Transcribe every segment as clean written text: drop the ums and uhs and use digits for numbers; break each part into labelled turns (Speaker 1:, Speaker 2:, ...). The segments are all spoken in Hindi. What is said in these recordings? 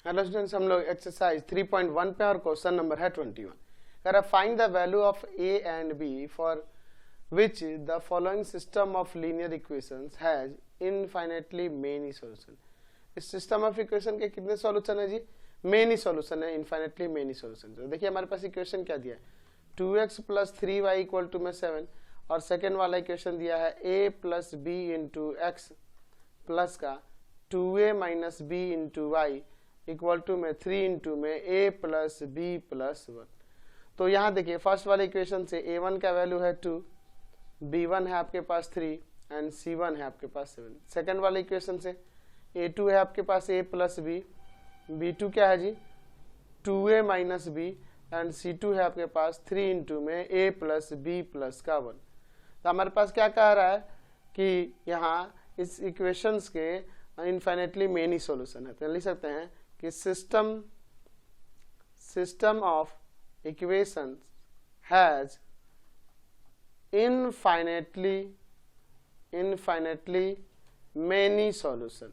Speaker 1: हेलो स्टूडेंट्स, हम लोग एक्सरसाइज 3.1 पे और क्वेश्चन नंबर है 21। कह रहा find the value of A and B for which the following system of linear equations has infinitely many solution. इस सिस्टम ऑफ इक्वेशन के कितने सॉल्यूशन है जी? मेनी सॉल्यूशन है, इनफाइनेटली मेनी सॉल्यूशन। तो देखिए हमारे पास इक्वेशन क्या दिया है, 2x plus 3y equal to में 7 और सेकेंड वाला इक्वेशन दिया है a plus B into X plus का 2a minus B into Y equal to में 3 इंटू में a प्लस बी प्लस 1। तो यहाँ देखिए फर्स्ट वाले इक्वेशन से a1 का वैल्यू है 2, b1 है आपके पास 3 एंड c1 है आपके पास 7। सेकंड वाले इक्वेशन से a2 है आपके पास a प्लस बी, b2 क्या है जी 2a minus B and c2 है आपके पास 3 इंटू में a प्लस बी प्लस का 1। तो हमारे पास क्या कह रहा है कि यहाँ इस इक्वेशंस के इनफाइनेटली मेनी सॉल्यूशन है। तो लिख सकते हैं कि system of equations has infinitely many solution.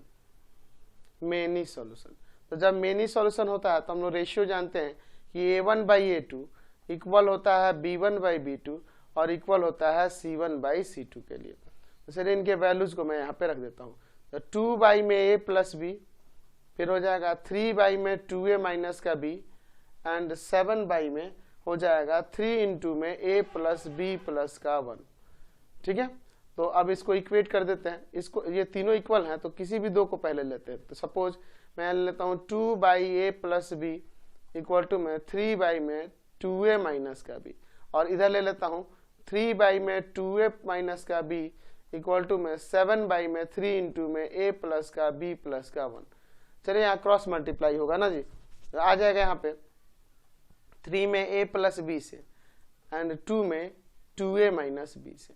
Speaker 1: तो जब मेनी सॉल्यूशन होता है तो हम लोग रेशियो जानते हैं कि a1 बाई a2 इक्वल होता है b1 बाई b2 और इक्वल होता है c1 बाई c2 के लिए। तो चलिए इनके वैल्यूज को मैं यहाँ पे रख देता हूँ। तो 2 बाई में a प्लस बी, फिर हो जाएगा 3 बाई में 2a माइनस का b एंड 7 बाई में हो जाएगा 3 इंटू में a प्लस बी प्लस का 1। ठीक है, तो अब इसको इक्वेट कर देते हैं। इसको ये तीनों इक्वल हैं तो किसी भी दो को पहले लेते हैं। तो सपोज मैं लेता हूँ 2 by A plus B equal to में 3 बाई में 2a माइनस का b और इधर ले लेता हूँ 3 बाई में 2a माइनस का b इक्वल टू में 7 बाई में 3 इंटू में a प्लस का b प्लस का 1। चलिए यहाँ क्रॉस मल्टीप्लाई होगा ना जी, तो आ जाएगा यहाँ पे 3 में a प्लस बी से एंड 2 में 2a माइनस बी से।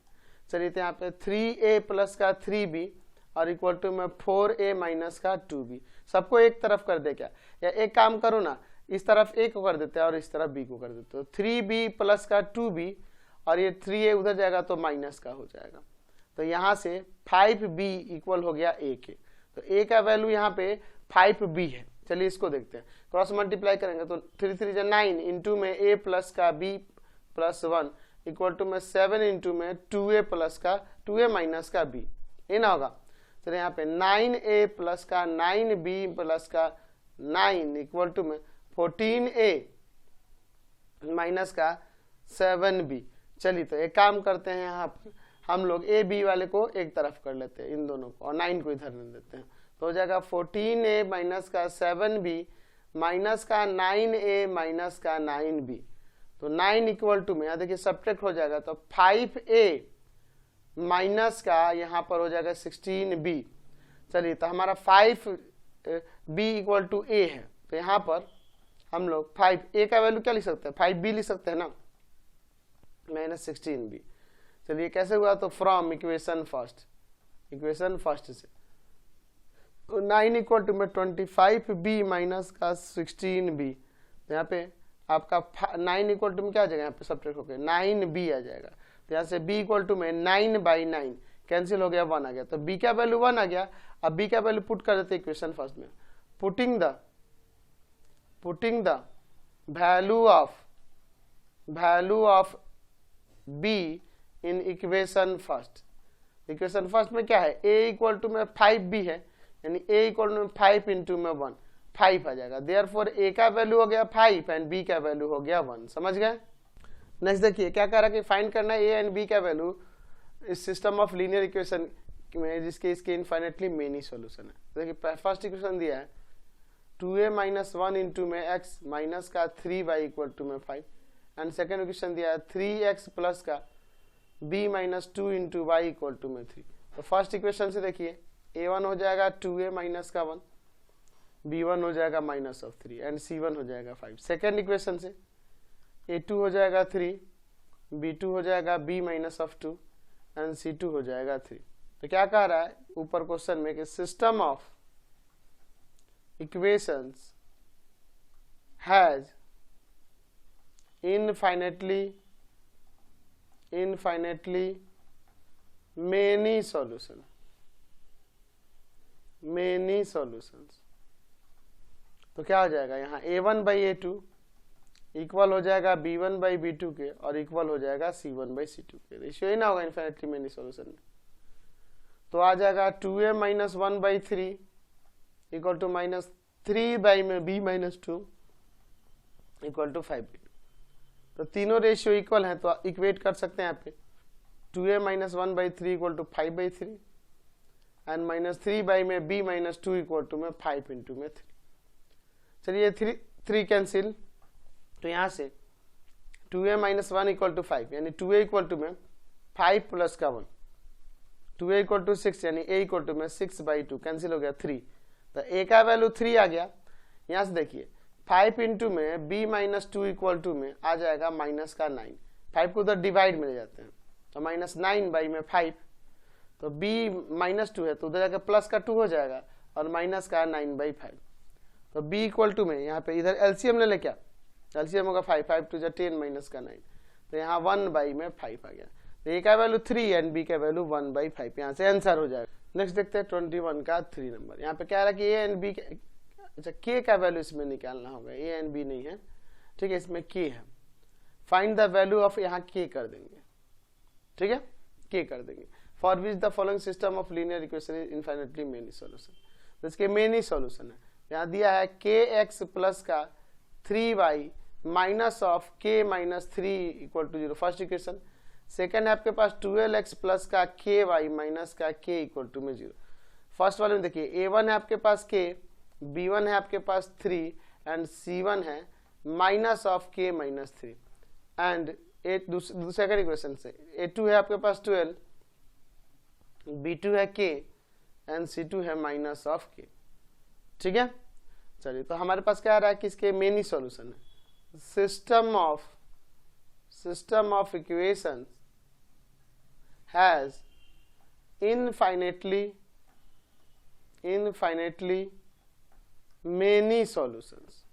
Speaker 1: चलिए तो यहाँ पे 3a प्लस का 3b और इक्वल टू में 4a माइनस का 2b। सबको एक तरफ कर दे क्या, या एक काम करो ना, इस तरफ a को कर देते हैं और इस तरफ b को कर देते हो। 3b प्लस का 2b और ये 3a उधर जाएगा तो माइनस का हो जाएगा। तो यहाँ से 5b इक्वल हो गया a के। तो a का वैल्यू यहाँ पे 5b है। चलिए इसको देखते हैं, क्रॉस मल्टीप्लाई करेंगे तो 3 3 जा 9 इंटू में a प्लस का b प्लस 1 इक्वल टू में 7 इंटू में 2a प्लस का 2a माइनस का b, ये ना होगा। चलिए यहाँ पे 9a प्लस का 9b प्लस का 9 इक्वल टू में 14a माइनस का 7b। चलिए तो एक काम करते हैं, यहाँ पे हम लोग a b वाले को एक तरफ कर लेते हैं, इन दोनों को, और 9 को इधर ले देते हैं। तो हो जाएगा 14a माइनस का 7b माइनस का 9a माइनस का 9b। तो 9 इक्वल टू में यहाँ देखिए सब्ट्रैक्ट हो जाएगा तो 5a माइनस का यहाँ पर हो जाएगा 16b। चलिए तो हमारा 5b इक्वल टू a है। तो यहाँ पर हम लोग 5a का वैल्यू क्या लिख सकते हैं, 5b लिख सकते हैं ना, माइनस 16b। चलिए कैसे हुआ, तो फ्रॉम इक्वेशन फर्स्ट से 9 इक्वल टू में 25b माइनस का 16b। तो यहाँ पे आपका 9 इक्वल टू में क्या आ जाएगा, यहाँ पे सब्ट्रैक्ट होकर 9b आ जाएगा। तो यहाँ से b इक्वल टू में 9 बाई 9 कैंसिल हो गया, 1 आ गया। तो b का वैल्यू 1 आ गया। अब b का वैल्यू पुट कर देते इक्वेशन फर्स्ट में, putting the value of b in equation first में क्या है, a इक्वल टू में 5b है, यानी a इक्वल टू में 5 इंटू में 1 5 आ जाएगा। देयरफॉर a का वैल्यू हो गया 5 एंड b का वैल्यू हो गया 1। समझ गए। नेक्स्ट देखिए क्या कह रहा है कि फाइंड करना है a एंड b का वैल्यू इस सिस्टम ऑफ लीनियर इक्वेशन में जिसके इसके इनफाइनेटली मेनी सॉल्यूशन है। देखिए फर्स्ट इक्वेशन दिया है 2a माइनस 1 इंटू में x माइनस का 3y इक्वल टू में 5 एंड सेकेंड इक्वेशन दिया है 3x प्लस का b minus 2 into Y equal to में 3। तो फर्स्ट इक्वेशन से देखिए a1 हो जाएगा 2a माइनस का 1, b1 हो जाएगा माइनस ऑफ 3 एंड c1 हो जाएगा 5। सेकेंड इक्वेशन से a2 हो जाएगा 3, b2 हो जाएगा b minus of 2 and c2 हो जाएगा 3। तो क्या कह रहा है ऊपर क्वेश्चन में कि system of equations has infinitely many solutions. तो क्या हो जाएगा यहाँ a1/a2 इक्वल हो जाएगा b1/b2 के और इक्वल हो जाएगा c1/c2 के। रेशियो ही ना होगा इन्फिनिटली मेनी सॉल्यूशन में। तो आ जाएगा 2a - 1/3 equal to -3/b - 2 equal to 5b। तो तीनों रेशियो इक्वल हैं तो इक्वेट कर सकते हैं यहाँ पे 2a - 1/3 equal to 5/3 and -3/b - 2 equal to 5 × 3। चलिए 3 कैंसिल, तो यहाँ से 2a - 1 इक्वल टू 5 यानी 2a इक्वल टू 5 प्लस का 1, 2a इक्वल टू 6 यानी a इक्वल टू 6/2 कैंसिल हो गया 3। तो a का वैल्यू 3 आ गया। यहाँ से देखिए 5 × b - 2 इक्वल टू में आ जाएगा माइनस का 9, 5 को उधर डिवाइड मिल जाते हैं तो -9/5, तो b - 2 है तो उधर जाकर प्लस का 2 हो जाएगा और माइनस का 9/5। तो b इक्वल टू में यहाँ पे इधर एलसीएम ले ले, क्या एलसीएम होगा 5, 5 × 10 माइनस का 9, तो यहाँ 1/5 आ गया। तो a का वैल्यू 3 एंड b का वैल्यू 1/5, यहाँ से आंसर हो जाएगा। नेक्स्ट देखते हैं 21 का 3 नंबर। यहाँ पे क्या रहा कि a एंड b, अच्छा k का वैल्यू इसमें निकालना होगा, a एंड b नहीं है, ठीक है, इसमें k है। फाइंड द वैल्यू ऑफ, यहाँ k कर देंगे, ठीक है, k कर देंगे। For which the following system of linear equation is infinitely many solution. तो इसके मेनी सॉल्यूशन है, यहाँ दिया है kx प्लस का 3y minus of k - 3 equal to 0, first equation. Second है आपके पास 12x प्लस का ky माइनस का k इक्वल टू 0। फर्स्ट वाले में देखिए a1 है आपके पास k, b1 है आपके पास 3 एंड c1 है minus of k - 3 and second equation से a2 है आपके पास 12, b2 है k एंड c2 है माइनस ऑफ k, ठीक है। चलिए तो हमारे पास क्या आ रहा है कि इसके मेनी सॉल्यूशन है, system of equations has infinitely many solutions।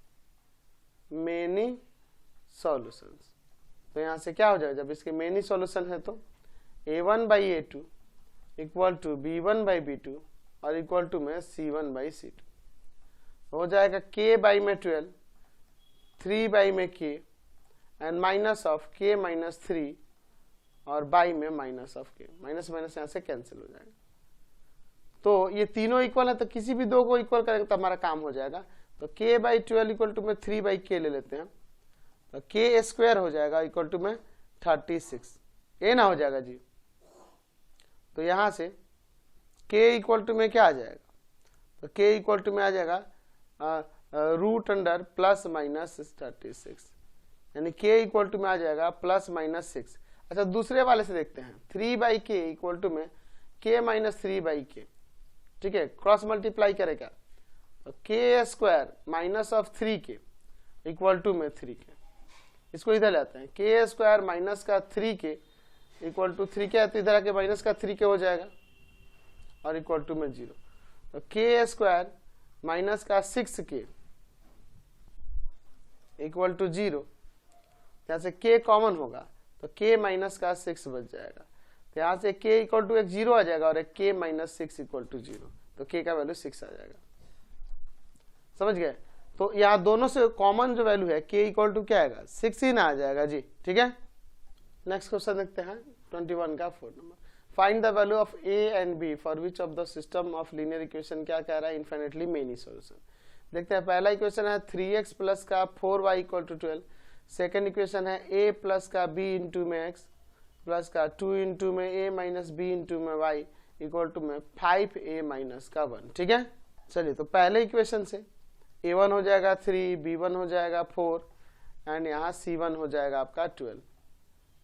Speaker 1: तो यहाँ से क्या हो जाएगा, जब इसके मेनी सॉल्यूशन है तो a1/a2 इक्वल टू b1/b2 और इक्वल टू में c1/c2 हो जाएगा k/12 3/k and minus of k - 3 और बाई में minus of k, minus minus यहाँ से कैंसिल हो जाएगा। तो ये तीनों इक्वल है तो किसी भी दो को इक्वल करेंगे तो हमारा काम हो जाएगा। तो k/12 इक्वल टू में 3/k ले लेते हैं तो k² हो जाएगा इक्वल टू में 36, ये ना हो जाएगा जी। तो यहाँ से k इक्वल टू में क्या आ जाएगा, तो k इक्वल टू में आ जाएगा रूट अंडर प्लस माइनस 36 यानी k इक्वल टू में आ जाएगा +-6। अच्छा दूसरे वाले से देखते हैं 3/k इक्वल टू में k - 3/k, ठीक है, क्रॉस मल्टीप्लाई करेगा तो k² minus of 3k equal to में 3k, इसको इधर लाते हैं k² माइनस का 3k इक्वल टू 3k है तो इधर आके माइनस का 3k हो जाएगा और इक्वल टू में 0। तो k² माइनस का 6k इक्वल टू 0, यहाँ से k कॉमन होगा तो k माइनस का 6 बच जाएगा, तो यहाँ से k इक्वल टू 0 आ जाएगा और k - 6 इक्वल टू 0, तो k का वैल्यू 6 आ जाएगा। समझ गए। तो यहाँ दोनों से कॉमन जो वैल्यू है k इक्वल टू क्या आएगा 6 ही ना आ जाएगा जी, ठीक है। नेक्स्ट क्वेश्चन देखते हैं 21 का 4 number. Find the value of a and b for which of the system of linear equation क्या कह रहा है इनफाइनाइटली मेनी सॉल्यूशन। देखते हैं पहला इक्वेशन है 3x प्लस का 4y equal to 12। Second equation है a प्लस का b इंटू में x प्लस का 2 इंटू में a माइनस b इंटू में y इक्वल टू में 5a माइनस का 1, ठीक है। चलिए तो पहले इक्वेशन से a1 हो जाएगा 3, b1 हो जाएगा 4 एंड यहाँ c1 हो जाएगा आपका 12।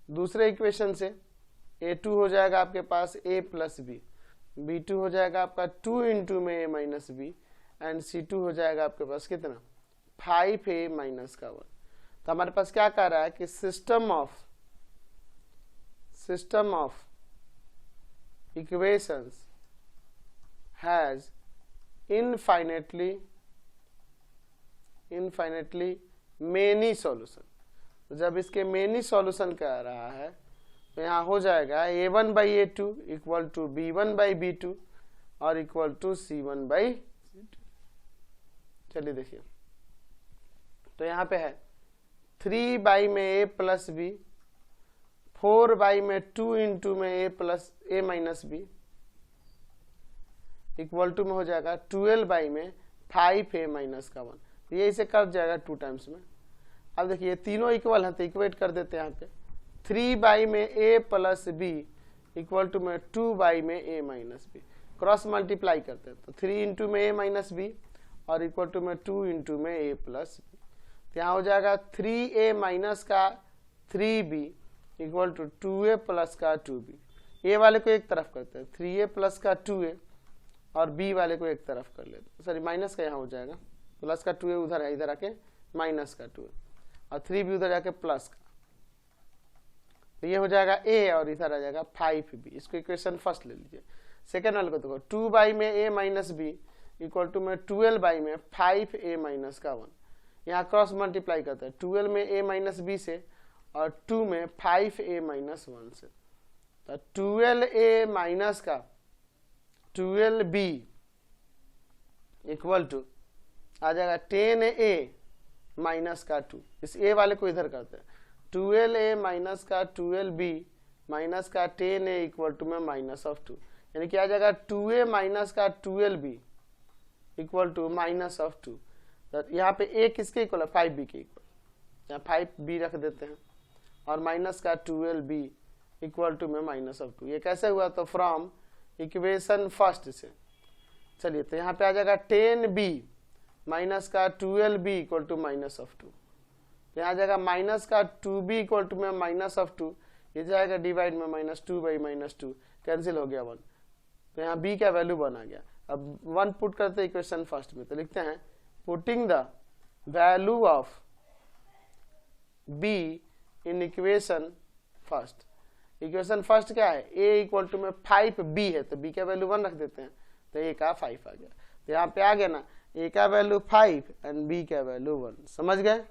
Speaker 1: दूसरे इक्वेशन से a2 हो जाएगा आपके पास a प्लस b, b2 हो जाएगा आपका 2 इंटू में a minus b and c2 हो जाएगा आपके पास कितना 5a माइनस का 1। तो हमारे पास क्या कह रहा है कि system of equations has infinitely many solution. तो जब इसके मेनी सॉल्यूशन कह रहा है तो यहाँ हो जाएगा a1/a2 इक्वल टू b1/b2 और इक्वल टू c1/c2। चलिए देखिए तो यहाँ पे है 3 बाई में a प्लस बी, 4 बाई में 2 इंटू में a plus a minus B equal to में हो जाएगा 12 बाई में 5a माइनस का 1। ये इसे कट जाएगा 2 टाइम्स में। अब देखिए तीनों इक्वल है तो इक्वेट कर देते हैं यहाँ पे 3 बाई में a plus B equal to में 2 बाई में a minus B, cross multiply करते हैं तो 3 इंटू में a माइनस बी और इक्वल टू में 2 इंटू में a प्लस बी। तो यहाँ हो जाएगा 3a माइनस का 3b equal to 2a plus का 2b। a वाले को एक तरफ करते हैं 3a प्लस का 2a और b वाले को एक तरफ कर लेते हैं, सॉरी माइनस का यहाँ हो जाएगा, प्लस का 2a उधर है, इधर आके माइनस का 2a और 3b उधर जाके प्लस का, तो ये हो जाएगा a और इधर आ जाएगा 5b। इसको इक्वेशन फर्स्ट ले लीजिए। सेकेंड वाले को देखो 2 बाई में a minus B equal to में 12 बाई में 5a माइनस का 1। यहाँ क्रॉस मल्टीप्लाई करते हैं 12 में a माइनस बी से और 2 में 5a माइनस 1 से, तो 12a माइनस का 12b इक्वल टू आ जाएगा 10a माइनस का 2। इस a वाले को इधर करते हैं 12a माइनस का 12b माइनस का 10a इक्वल टू में माइनस ऑफ 2, यानी कि आ जाएगा 2a माइनस का 12b equal to minus of 2। तो यहाँ पे a किसके इक्वल है 5b के इक्वल, यहाँ 5b रख देते हैं और माइनस का 12b इक्वल टू में माइनस ऑफ 2। ये कैसे हुआ, तो फ्रॉम इक्वेशन फर्स्ट से। चलिए तो यहाँ पे आ जाएगा 10b माइनस का 12b equal to minus of 2, तो यहाँ आ जाएगा माइनस का 2b इक्वल टू में माइनस ऑफ 2, ये जाएगा डिवाइड में माइनस 2 बाई माइनस 2 कैंसिल हो गया 1, तो यहाँ b का वैल्यू 1 आ गया। अब 1 पुट करते हैं इक्वेशन फर्स्ट में, तो लिखते हैं putting the value of b in equation first. Equation first क्या है, a इक्वल टू में 5b है तो b का वैल्यू 1 रख देते हैं, तो a का 5 आ गया। तो यहाँ पे आ गया ना a का वैल्यू 5 एंड b का वैल्यू 1, समझ गए।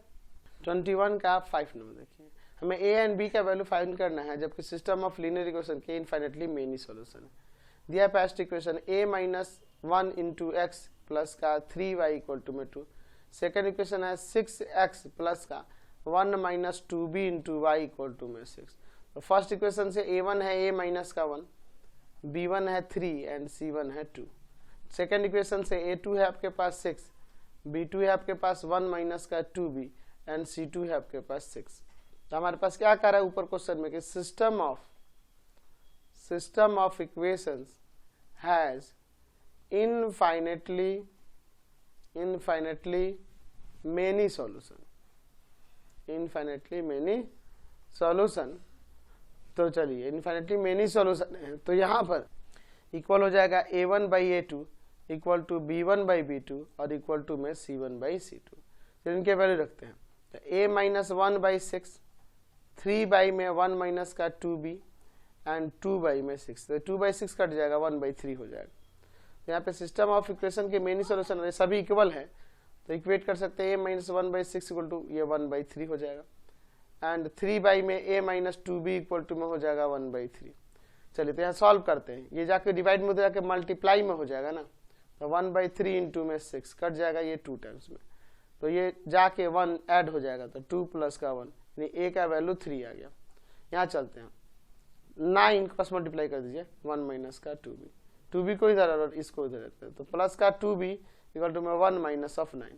Speaker 1: 21 का 5 नंबर देखिए, हमें a एंड b का वैल्यू फाइंड करना है जबकि सिस्टम ऑफ लीनियर इक्वेशन के इनफाइनेटली मेनी सॉल्यूशन है। दिया past equation a minus 1 into X plus का 3y इक्वल टू में 2। सेकेंड इक्वेशन है 6x प्लस का 1 minus 2b into Y equal to में 6। तो फर्स्ट इक्वेशन से a1 है a माइनस का 1, b1 है 3 एंड c1 है 2। सेकेंड इक्वेशन से a2 है आपके पास 6, b2 है आपके पास 1 माइनस का 2b एंड c2 है आपके पास 6। तो हमारे पास क्या कह रहा है ऊपर क्वेश्चन में कि system of equations has infinitely many solution. तो चलिए इनफाइनेटली मेनी सॉल्यूशन है, तो यहाँ पर इक्वल हो जाएगा a1 by a2 equal to b1 by b2 और इक्वल टू में c1 बाई c2। तो इनके वैल्यू रखते हैं, तो a माइनस 1 बाई 6, 3 बाई में 1 माइनस का 2b एंड 2 बाई में 6, तो 2 बाई 6 कट जाएगा 1 बाई 3 हो जाएगा। तो यहाँ पे सिस्टम ऑफ इक्वेशन के मेनी सॉल्यूशन सभी इक्वल है तो इक्वेट कर सकते हैं a minus 1 by 6 equal to ये 1 बाई 3 हो जाएगा एंड 3 बाई में a minus 2b equal to में हो जाएगा 1 बाई 3। चलिए तो यहाँ सॉल्व करते हैं, ये जाके डिवाइड में जाके मल्टीप्लाई में हो जाएगा ना, तो 1 बाई 3 इंटू में 6 कट जाएगा ये 2 टाइम्स में, तो ये जाके 1 ऐड हो जाएगा तो 2 प्लस का 1 यानी a का वैल्यू 3 आ गया। यहाँ चलते हैं 9 क्रॉस मल्टीप्लाई कर दीजिए 1 माइनस का 2b को इधर और इसको इधर रहते हैं, तो प्लस का 2b इक्वल टू में 1 minus of 9,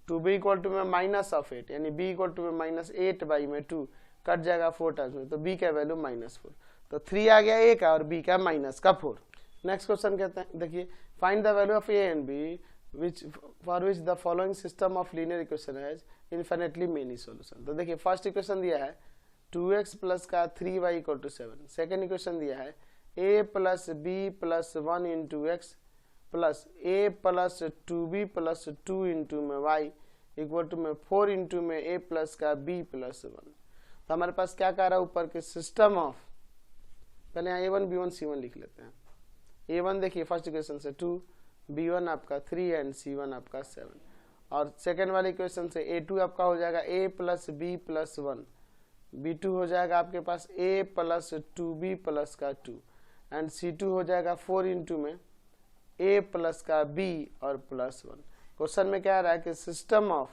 Speaker 1: 2b equal to में माइनस ऑफ 8 यानी b इक्वल टू में माइनस 8 बाई में 2 कट जाएगा 4 टाइम्स में, तो b का वैल्यू माइनस 4, तो 3 आ गया a का और b का माइनस का 4। नेक्स्ट क्वेश्चन कहते हैं, देखिए find the value of a and b which for which the following system of linear equation has infinitely many solution। तो देखिए फर्स्ट इक्वेशन दिया है 2x प्लस का 3y equal to 7। Second equation दिया है a plus b plus 1 into X plus a plus 2b plus 2 into में y इक्वल टू में 4 इंटू में a प्लस का b प्लस 1। तो हमारे पास क्या कह रहा है ऊपर के सिस्टम ऑफ, पहले यहाँ a1 b1 c1 लिख लेते हैं। a1 देखिए फर्स्ट इक्वेशन से 2, b1 आपका 3 एंड c1 आपका 7, और सेकेंड वाले इक्वेशन से a2 आपका हो जाएगा a plus b plus 1, b2 हो जाएगा आपके पास a प्लस 2b प्लस का 2 एंड c2 हो जाएगा 4 इंटू में a प्लस का b और प्लस 1। क्वेश्चन में क्या आ रहा है कि system of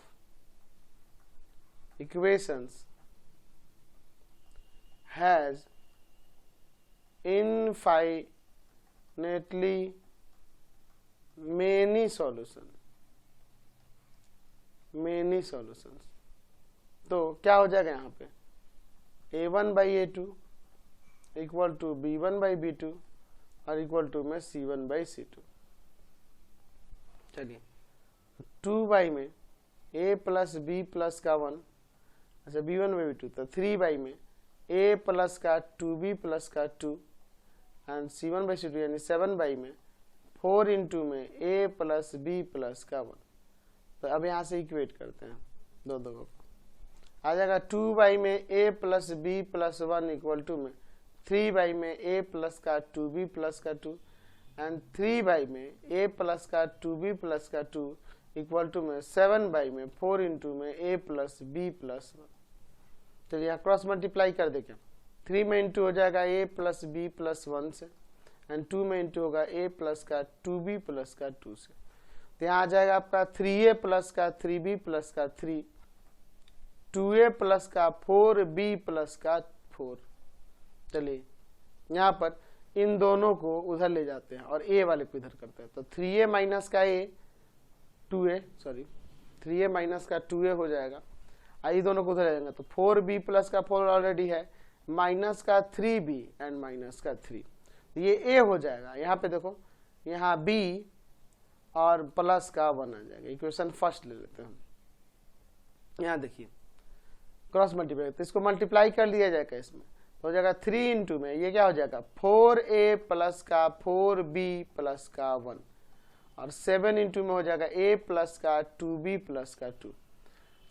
Speaker 1: equations has infinitely many solutions, तो क्या हो जाएगा यहाँ पे a1/a2 इक्वल टू b1/b2 और इक्वल टू में c1/c2। चलिए 2 में a प्लस b प्लस का 1, अच्छा b1/b2, तो 3 में a प्लस का 2b प्लस का 2 एंड c1/c2 यानी 7 में 4 इंटू में a प्लस b प्लस का 1। तो अब यहाँ से इक्वेट करते हैं दो को, आ जाएगा 2 में a plus b plus 1 equal to में 3 में a प्लस का 2b प्लस का 2 एंड 3 में a प्लस का 2b प्लस का 2 इक्वल टू में 7 में 4 इंटू में a प्लस b प्लस 1। चलिए यहाँ क्रॉस मल्टीप्लाई कर देखें, 3 में इंटू हो जाएगा a प्लस b प्लस 1 से एंड 2 में इंटू होगा a प्लस का 2b प्लस का 2 से। तो यहाँ आ जाएगा आपका 3a प्लस का 3b प्लस का 3, 2a प्लस का 4b प्लस का 4। चलिए यहाँ पर इन दोनों को उधर ले जाते हैं और a वाले को इधर करते हैं, तो 3a माइनस का a 2a, sorry 3a minus का 2a हो जाएगा, आई दोनों को उधर जाएंगे तो 4b प्लस का 4 ऑलरेडी है, माइनस का 3b एंड माइनस का 3, ये a हो जाएगा। यहाँ पे देखो, यहाँ b और प्लस का 1 आ जाएगा। इक्वेशन फर्स्ट ले लेते हैं, यहाँ देखिए क्रॉस मल्टीप्लाई, तो इसको मल्टीप्लाई कर लिया जाएगा, इसमें तो हो जाएगा 3 इंटू में ये क्या हो जाएगा 4a प्लस का 4b प्लस का 1 और 7 इंटू में हो जाएगा a प्लस का 2b प्लस का 2।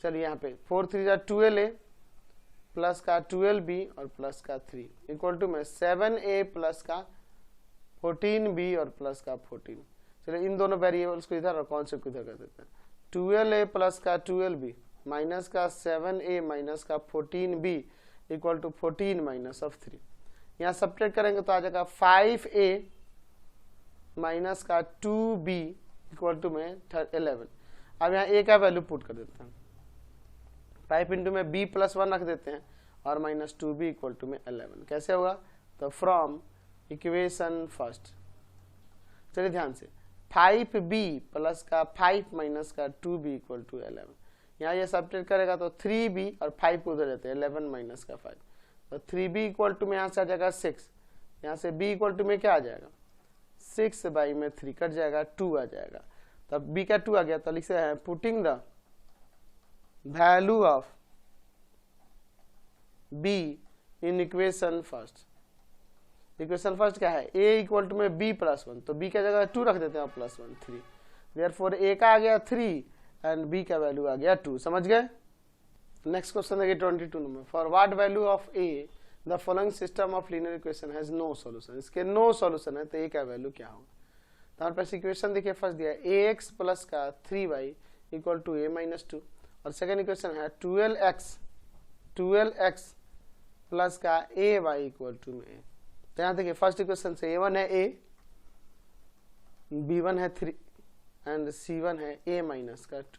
Speaker 1: चलिए यहाँ पे 4 3 जा 12a प्लस का 12b और प्लस का 3 इक्वल टू में 7a प्लस का 14b और प्लस का 14। चलिए इन दोनों वेरिएबल्स को इधर और कॉन्सेप्ट को इधर कर देते हैं, 12a प्लस का 12b माइनस का 7a माइनस का 14b equal to 14 minus of 3। यहाँ सब्ट्रैक्ट करेंगे तो आ जाएगा 5a माइनस का 2b इक्वल टू में 11। अब यहाँ a का वैल्यू पुट कर देते हैं, 5 इंटू में b प्लस 1 रख देते हैं और माइनस 2b इक्वल टू में 11। कैसे होगा, तो फ्रॉम इक्वेशन फर्स्ट, चलिए ध्यान से 5b प्लस का 5 माइनस का 2b इक्वल टू 11। यहाँ ये सब्ट्रैक्ट करेगा तो 3b और 5 को उधर रहते हैं 11 माइनस का 5, तो 3b इक्वल टू में यहाँ से आ जाएगा 6, यहाँ से b इक्वल टू में क्या आ जाएगा 6 बाई में 3 कट जाएगा 2 आ जाएगा, तब b का 2 आ गया, तो लिख सकते हैं putting the value of b in equation first. Equation first क्या है, a इक्वल टू में b प्लस 1, तो b का जगह 2 रख देते हैं प्लस 1 3, देयरफॉर a का आ गया 3 एंड b का वैल्यू आ गया 2। समझ गए। नेक्स्ट क्वेश्चन देखिए 22 नंबर, for what value of a the following system of linear equation has no solution. इसके नो सॉल्यूशन है तो a का वैल्यू क्या होगा। तो हमारे पास इक्वेशन देखिए फर्स्ट दिया है ax प्लस का 3y equal to a minus 2 और सेकेंड इक्वेशन है 12x प्लस का ay इक्वल टू में a। तो यहाँ देखिए फर्स्ट इक्वेशन से a1 है a, b1 है 3 एंड c1 है a माइनस का 2।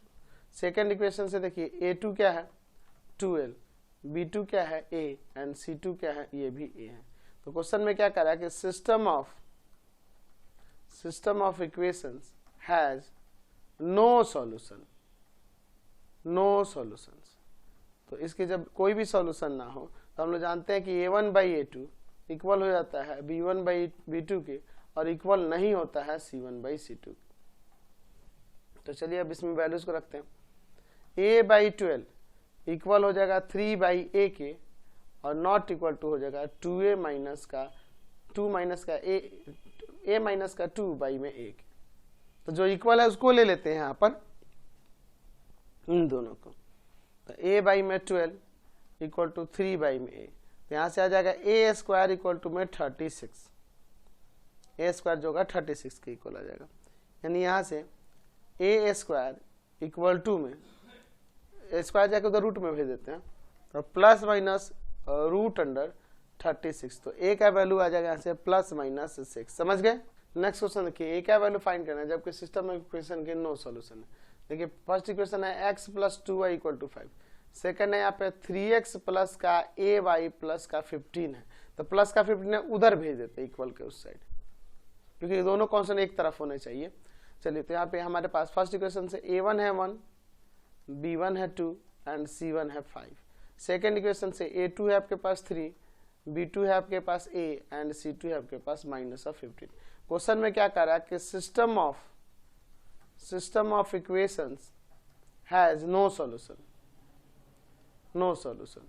Speaker 1: सेकेंड इक्वेशन से देखिए a2 क्या है 12, b2 क्या है a एंड c2 क्या है, ये भी a है। तो क्वेश्चन में क्या करा कि system of equations has no solutions. तो इसके जब कोई भी सॉल्यूशन ना हो तो हम लोग जानते हैं कि a1/a2 इक्वल हो जाता है b1/b2 के और इक्वल नहीं होता है c1/c2। तो चलिए अब इसमें वैल्यूज को रखते हैं, a/12 इक्वल हो जाएगा 3/a के और नॉट इक्वल टू हो जाएगा 2a माइनस का 2 माइनस का a माइनस का 2 बाई में a। तो जो इक्वल है उसको ले लेते हैं यहाँ पर इन दोनों को, तो a बाई में 12 इक्वल टू 3 बाई में a। तो यहाँ से आ जाएगा a स्क्वायर इक्वल टू में 36, a स्क्वायर जो होगा 36 के इक्वल आ जाएगा, यानी यहाँ से a स्क्वायर इक्वल टू में स्क्वायर जाके उधर रूट में भेज देते हैं तो प्लस माइनस रूट अंडर 36, तो a का वैल्यू आ जाएगा यहाँ से प्लस माइनस 6। समझ गए। नेक्स्ट क्वेश्चन देखिए, a का वैल्यू फाइंड करना है जबकि सिस्टम ऑफ इक्वेशन के नो सॉल्यूशन है। देखिए फर्स्ट इक्वेशन है x plus 2y equal to 5, second है यहाँ पे 3x प्लस का ay प्लस का 15 है, तो प्लस का 15 है उधर भेज देते इक्वल के उस साइड, क्योंकि दोनों कॉन्स्टेंट एक तरफ होने चाहिए। चलिए तो यहाँ पे हमारे पास फर्स्ट इक्वेशन से a1 है 1, b1 है 2 एंड c1 है 5। सेकेंड इक्वेशन से a2 है आपके पास 3, b2 है आपके पास a एंड c2 है आपके पास -15। क्वेश्चन में क्या कर रहा है कि system of equations has no solution, no solution.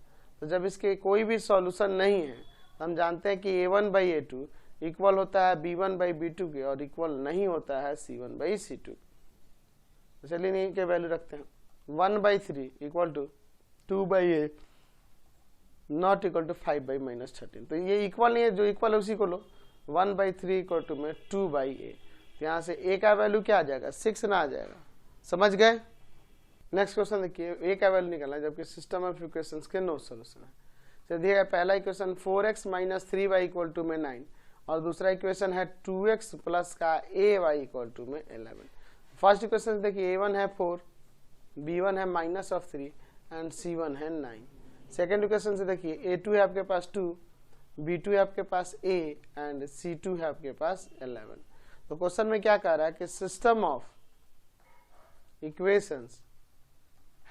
Speaker 1: तो जब इसके कोई भी सॉल्यूशन नहीं है तो हम जानते हैं कि a1 बाई a2 इक्वल होता है b1 बाई b2 के और इक्वल नहीं होता है c1 बाई c2। तो चलिए इन्हीं के वैल्यू रखते हैं। 1/3 equal to 2/a not equal to 5/-13। तो ये इक्वल नहीं है, जो इक्वल है उसी को लो। 1/3 इक्वल टू में 2/a, तो यहाँ से a का वैल्यू क्या आ जाएगा 6 ना आ जाएगा। समझ गए। नेक्स्ट क्वेश्चन देखिए, a का वैल्यू निकालना है जबकि सिस्टम ऑफ इक्वेशंस के नो सॉल्यूशन है। तो दिया पहला equation 4x - 3y equal to में 9 और दूसरा इक्वेशन है 2x प्लस का ay इक्वल टू में 11। फर्स्ट इक्वेशन देखिए a1 है 4, b1 है -3 एंड c1 है 9। सेकेंड इक्वेशन से देखिए a2 है आपके पास 2, b2 है आपके पास a एंड c2 है आपके पास 11। तो क्वेश्चन में क्या कह रहा है कि system of equations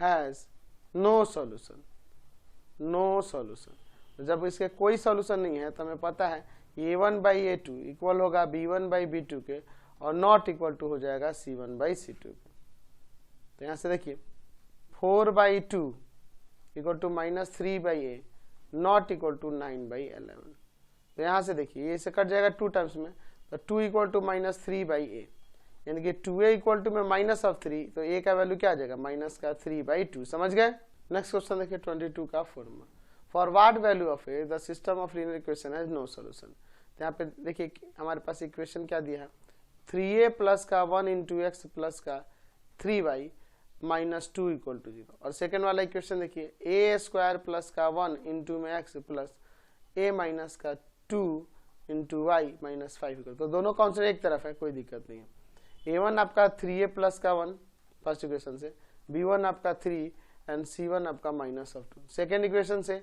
Speaker 1: has no solution, no solution. तो जब इसके कोई सॉल्यूशन नहीं है तो हमें पता है a1 बाई a2 इक्वल होगा b1 बाई b2 के और नॉट इक्वल टू हो जाएगा c1 बाई c2 के। तो यहाँ से देखिए 4/2 equal to -3/a not equal to 9/11। तो यहाँ से देखिए ये से कट जाएगा 2 टाइम्स में, तो 2 इक्वल टू -3/a, यानी कि 2a इक्वल टू में -3, तो a का वैल्यू क्या आ जाएगा -3/2। समझ गए। नेक्स्ट क्वेश्चन देखिए 22 का formula. For what value of A the system of linear equation has no solution. तो यहाँ पे देखिए हमारे पास इक्वेशन क्या दिया है 3a प्लस का 1 इंटू एक्स प्लस का 3y -2 इक्वल टू 0। और सेकेंड वाला इक्वेशन देखिए a स्क्वायर प्लस का 1 इंटू में एक्स प्लस a माइनस का 2 इंटू वाई -5 इक्वल। तो दोनों कांस्टेंट एक तरफ है, कोई दिक्कत नहीं है। a1 आपका 3a प्लस का 1 फर्स्ट इक्वेशन से, b1 आपका 3 एंड c1 आपका -2। सेकेंड इक्वेशन से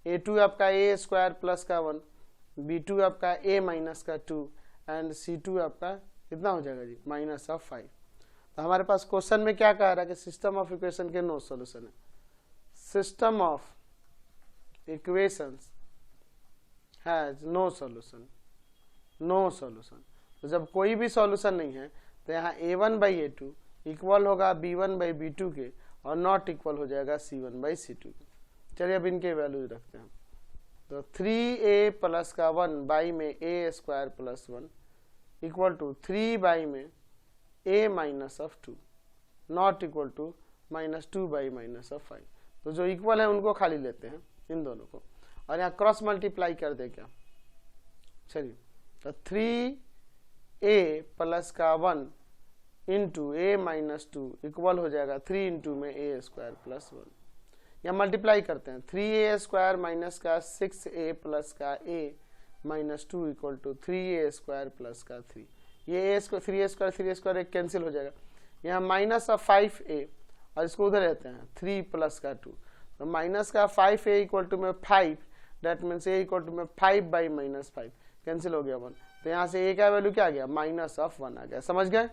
Speaker 1: a2 आपका a स्क्वायर प्लस का 1, b2 आपका a माइनस का 2 एंड c2 आपका कितना हो जाएगा जी -5। तो हमारे पास क्वेश्चन में क्या कह रहा है कि सिस्टम ऑफ इक्वेशन के नो सॉल्यूशन है। System of equations has no solution, no solution. तो जब कोई भी सॉल्यूशन नहीं है तो यहाँ a1 बाई a2 इक्वल होगा b1 बाई b2 के और नॉट इक्वल हो जाएगा c1 बाई c2 के। चलिए अब इनके वैल्यूज रखते हैं। तो 3a प्लस का 1 बाई में a square plus 1 equal to 3 by में a -2 not equal to -2 by -5। तो जो इक्वल है उनको खाली लेते हैं, इन दोनों को, और यहाँ क्रॉस मल्टीप्लाई कर दे क्या। चलिए तो 3a प्लस का 1 इंटू a -2 इक्वल हो जाएगा 3 इंटू में a स्क्वायर प्लस 1। यहाँ मल्टीप्लाई करते हैं 3a स्क्वायर माइनस का 6a प्लस का a -2 equal to 3a square plus का 3। ये a स्क्वायर 3a स्क्वायर एक कैंसिल हो जाएगा। यहाँ -5a और इसको उधर लेते हैं 3 प्लस का 2, तो माइनस का 5a इक्वल टू में 5, that means a equal to में 5/-5 कैंसिल हो गया 1। तो यहाँ से a का वैल्यू क्या आ गया -1 आ गया। समझ गए।